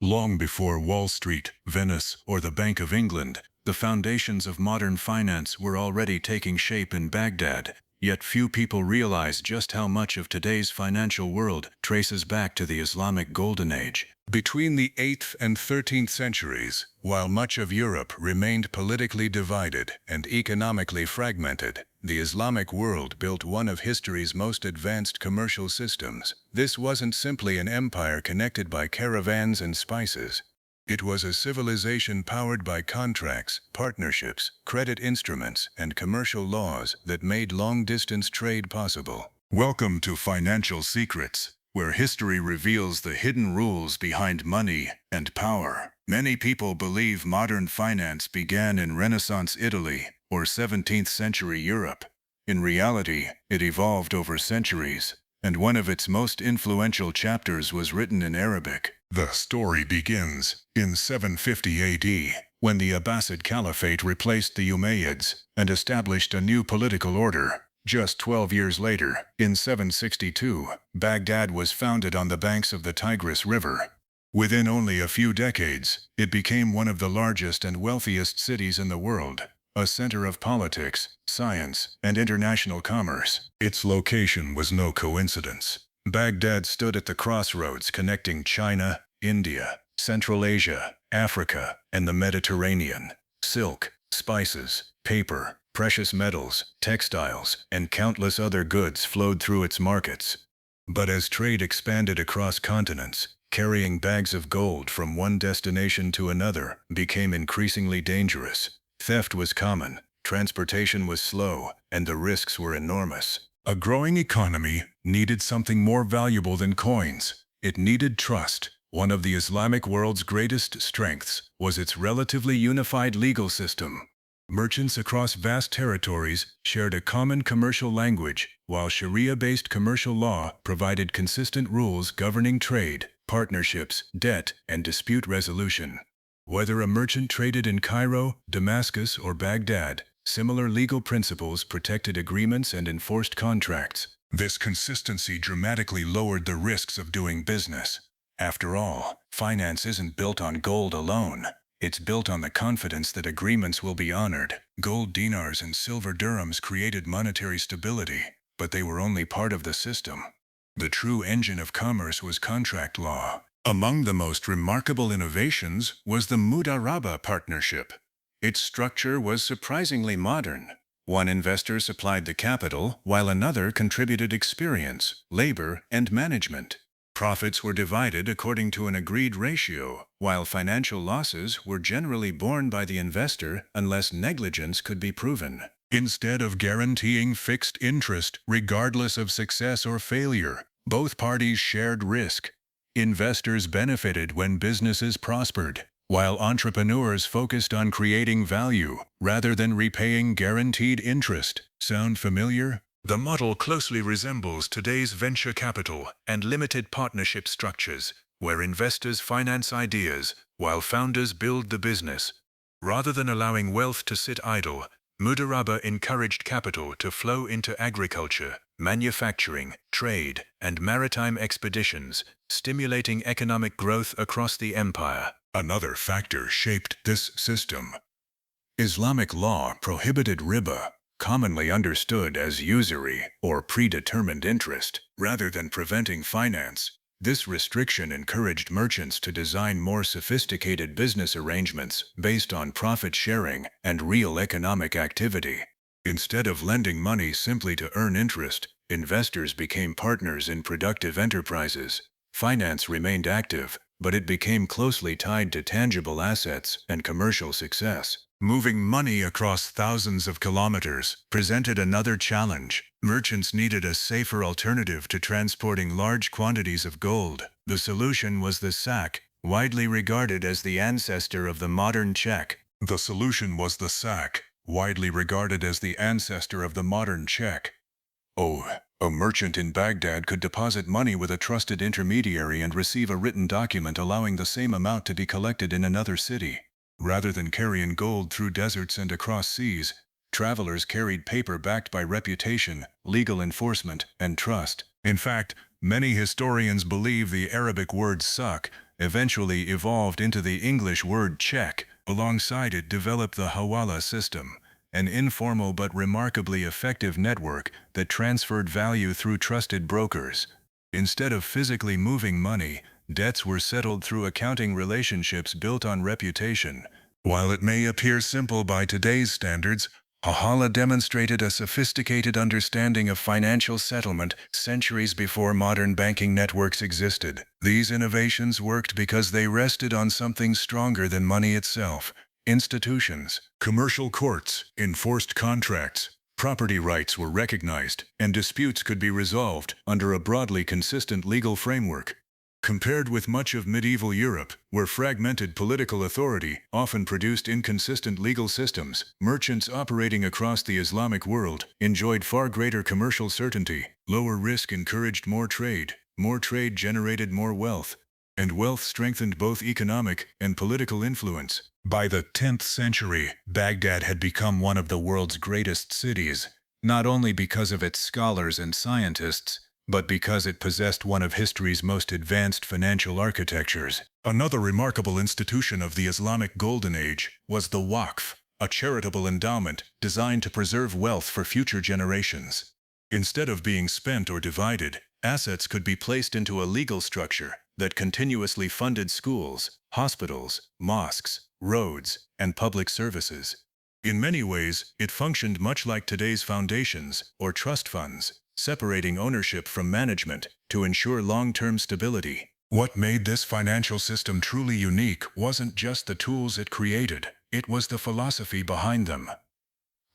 Long before Wall Street, Venice, or the Bank of England, the foundations of modern finance were already taking shape in Baghdad, yet few people realize just how much of today's financial world traces back to the Islamic Golden Age. Between the 8th and 13th centuries, while much of Europe remained politically divided and economically fragmented, the Islamic world built one of history's most advanced commercial systems. This wasn't simply an empire connected by caravans and spices. It was a civilization powered by contracts, partnerships, credit instruments, and commercial laws that made long-distance trade possible. Welcome to Financial Secrets, where history reveals the hidden rules behind money and power. Many people believe modern finance began in Renaissance Italy or 17th century Europe. In reality, it evolved over centuries, and one of its most influential chapters was written in Arabic. The story begins in 750 AD, when the Abbasid Caliphate replaced the Umayyads and established a new political order. Just 12 years later, in 762, Baghdad was founded on the banks of the Tigris River. Within only a few decades, it became one of the largest and wealthiest cities in the world, a center of politics, science, and international commerce. Its location was no coincidence. Baghdad stood at the crossroads connecting China, India, Central Asia, Africa, and the Mediterranean. Silk, spices, paper, precious metals, textiles, and countless other goods flowed through its markets. But as trade expanded across continents, carrying bags of gold from one destination to another became increasingly dangerous. Theft was common, transportation was slow, and the risks were enormous. A growing economy needed something more valuable than coins. It needed trust. One of the Islamic world's greatest strengths was its relatively unified legal system. Merchants across vast territories shared a common commercial language, while Sharia-based commercial law provided consistent rules governing trade, partnerships, debt, and dispute resolution. Whether a merchant traded in Cairo, Damascus, or Baghdad, similar legal principles protected agreements and enforced contracts. This consistency dramatically lowered the risks of doing business. After all, finance isn't built on gold alone. It's built on the confidence that agreements will be honored. Gold dinars and silver dirhams created monetary stability, but they were only part of the system. The true engine of commerce was contract law. Among the most remarkable innovations was the Mudaraba partnership. Its structure was surprisingly modern. One investor supplied the capital, while another contributed experience, labor, and management. Profits were divided according to an agreed ratio, while financial losses were generally borne by the investor unless negligence could be proven. Instead of guaranteeing fixed interest regardless of success or failure, both parties shared risk. Investors benefited when businesses prospered, while entrepreneurs focused on creating value rather than repaying guaranteed interest. Sound familiar? The model closely resembles today's venture capital and limited partnership structures, where investors finance ideas while founders build the business. Rather than allowing wealth to sit idle, Mudaraba encouraged capital to flow into agriculture, manufacturing, trade, and maritime expeditions, stimulating economic growth across the empire. Another factor shaped this system. Islamic law prohibited riba, commonly understood as usury or predetermined interest, rather than preventing finance. This restriction encouraged merchants to design more sophisticated business arrangements based on profit sharing and real economic activity. Instead of lending money simply to earn interest, investors became partners in productive enterprises. Finance remained active, but it became closely tied to tangible assets and commercial success. Moving money across thousands of kilometers presented another challenge. Merchants needed a safer alternative to transporting large quantities of gold. The solution was the sack, widely regarded as the ancestor of the modern check. The solution was the sack, widely regarded as the ancestor of the modern check. A merchant in Baghdad could deposit money with a trusted intermediary and receive a written document allowing the same amount to be collected in another city. Rather than carrying gold through deserts and across seas, travelers carried paper backed by reputation, legal enforcement, and trust. In fact, many historians believe the Arabic word "suck" eventually evolved into the English word check. Alongside it developed the Hawala system, an informal but remarkably effective network that transferred value through trusted brokers. Instead of physically moving money, debts were settled through accounting relationships built on reputation. While it may appear simple by today's standards, Hawala demonstrated a sophisticated understanding of financial settlement centuries before modern banking networks existed. These innovations worked because they rested on something stronger than money itself: institutions. Commercial courts enforced contracts. Property rights were recognized, and disputes could be resolved under a broadly consistent legal framework. Compared with much of medieval Europe, where fragmented political authority often produced inconsistent legal systems, merchants operating across the Islamic world enjoyed far greater commercial certainty. Lower risk encouraged more trade generated more wealth, and wealth strengthened both economic and political influence. By the 10th century, Baghdad had become one of the world's greatest cities, not only because of its scholars and scientists, but because it possessed one of history's most advanced financial architectures. Another remarkable institution of the Islamic Golden Age was the Waqf, a charitable endowment designed to preserve wealth for future generations. Instead of being spent or divided, assets could be placed into a legal structure that continuously funded schools, hospitals, mosques, roads, and public services. In many ways, it functioned much like today's foundations or trust funds, separating ownership from management to ensure long-term stability. What made this financial system truly unique wasn't just the tools it created, it was the philosophy behind them.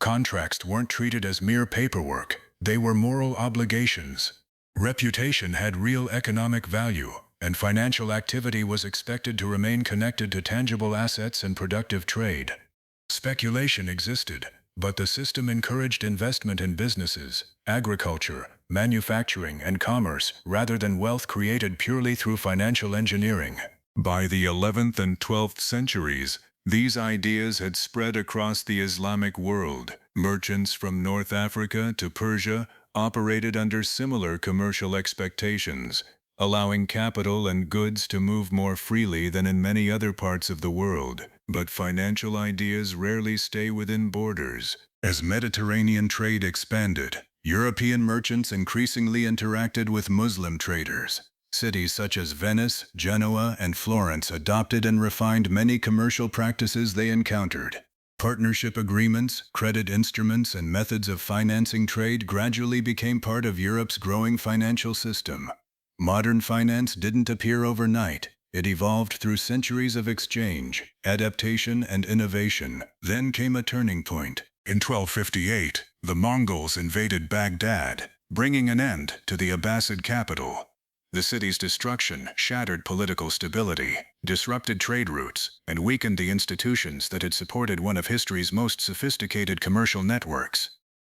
Contracts weren't treated as mere paperwork, they were moral obligations. Reputation had real economic value, and financial activity was expected to remain connected to tangible assets and productive trade. Speculation existed, but the system encouraged investment in businesses, agriculture, manufacturing, and commerce, rather than wealth created purely through financial engineering. By the 11th and 12th centuries, these ideas had spread across the Islamic world. Merchants from North Africa to Persia operated under similar commercial expectations, allowing capital and goods to move more freely than in many other parts of the world. But financial ideas rarely stay within borders. As Mediterranean trade expanded, European merchants increasingly interacted with Muslim traders. Cities such as Venice, Genoa, and Florence adopted and refined many commercial practices they encountered. Partnership agreements, credit instruments, and methods of financing trade gradually became part of Europe's growing financial system. Modern finance didn't appear overnight. It evolved through centuries of exchange, adaptation, and innovation. Then came a turning point. In 1258, the Mongols invaded Baghdad, bringing an end to the Abbasid capital. The city's destruction shattered political stability, disrupted trade routes, and weakened the institutions that had supported one of history's most sophisticated commercial networks.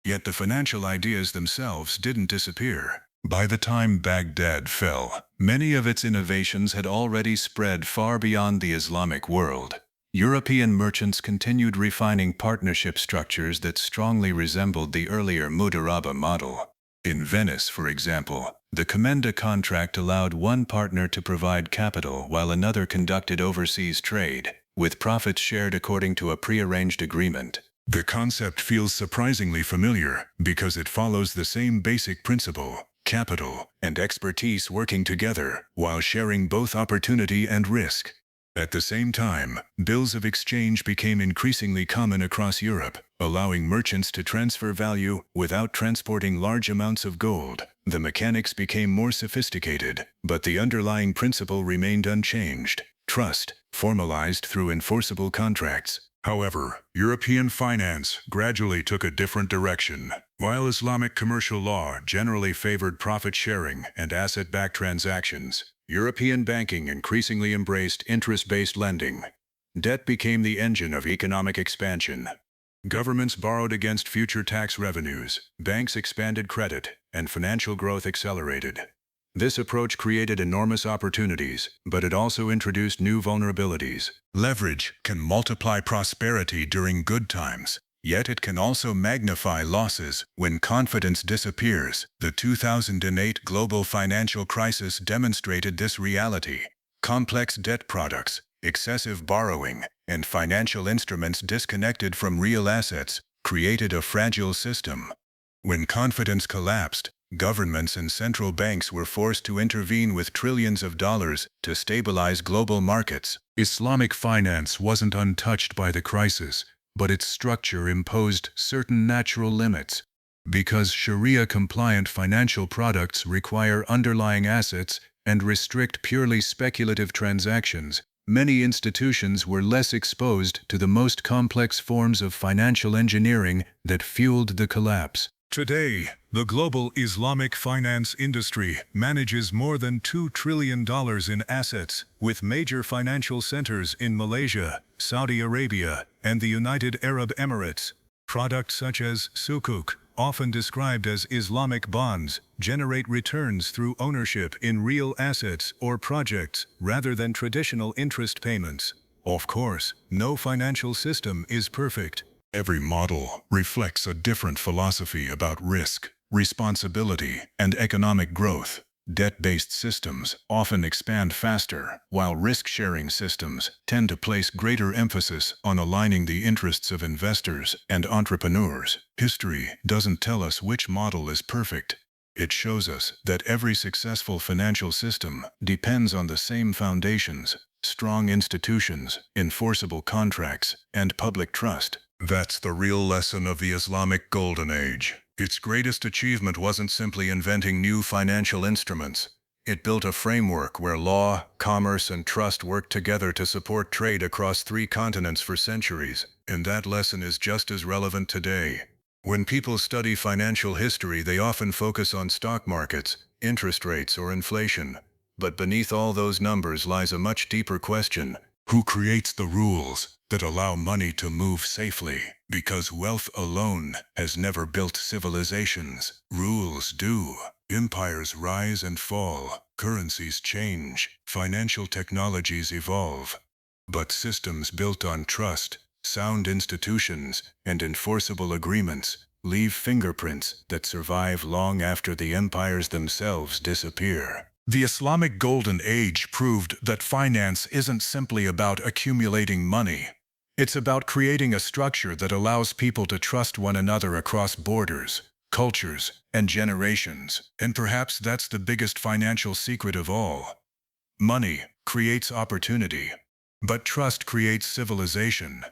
Yet the financial ideas themselves didn't disappear. By the time Baghdad fell, many of its innovations had already spread far beyond the Islamic world. European merchants continued refining partnership structures that strongly resembled the earlier Mudaraba model. In Venice, for example, the Commenda contract allowed one partner to provide capital while another conducted overseas trade, with profits shared according to a prearranged agreement. The concept feels surprisingly familiar because it follows the same basic principle: capital and expertise working together while sharing both opportunity and risk. At the same time, bills of exchange became increasingly common across Europe, allowing merchants to transfer value without transporting large amounts of gold. The mechanics became more sophisticated, but the underlying principle remained unchanged: trust, formalized through enforceable contracts. However, European finance gradually took a different direction. While Islamic commercial law generally favored profit sharing and asset-backed transactions, European banking increasingly embraced interest-based lending. Debt became the engine of economic expansion. Governments borrowed against future tax revenues, banks expanded credit, and financial growth accelerated. This approach created enormous opportunities, but it also introduced new vulnerabilities. Leverage can multiply prosperity during good times, yet it can also magnify losses when confidence disappears. The 2008 global financial crisis demonstrated this reality. Complex debt products, excessive borrowing, and financial instruments disconnected from real assets created a fragile system. When confidence collapsed, governments and central banks were forced to intervene with trillions of dollars to stabilize global markets. Islamic finance wasn't untouched by the crisis, but its structure imposed certain natural limits. Because Sharia-compliant financial products require underlying assets and restrict purely speculative transactions, many institutions were less exposed to the most complex forms of financial engineering that fueled the collapse. Today, the global Islamic finance industry manages more than $2 trillion in assets, with major financial centers in Malaysia, Saudi Arabia, and the United Arab Emirates. Products such as sukuk, often described as Islamic bonds, generate returns through ownership in real assets or projects rather than traditional interest payments. Of course, no financial system is perfect. Every model reflects a different philosophy about risk, responsibility, and economic growth. Debt-based systems often expand faster, while risk-sharing systems tend to place greater emphasis on aligning the interests of investors and entrepreneurs. History doesn't tell us which model is perfect. It shows us that every successful financial system depends on the same foundations: strong institutions, enforceable contracts, and public trust. That's the real lesson of the Islamic Golden Age. Its greatest achievement wasn't simply inventing new financial instruments. It built a framework where law, commerce, and trust worked together to support trade across 3 continents for centuries. And that lesson is just as relevant today. When people study financial history, they often focus on stock markets, interest rates, or inflation. But beneath all those numbers lies a much deeper question: who creates the rules that allow money to move safely? Because wealth alone has never built civilizations. Rules do. Empires rise and fall, currencies change, financial technologies evolve. But systems built on trust, sound institutions, and enforceable agreements leave fingerprints that survive long after the empires themselves disappear. The Islamic Golden Age proved that finance isn't simply about accumulating money. It's about creating a structure that allows people to trust one another across borders, cultures, and generations. And perhaps that's the biggest financial secret of all. Money creates opportunity, but trust creates civilization.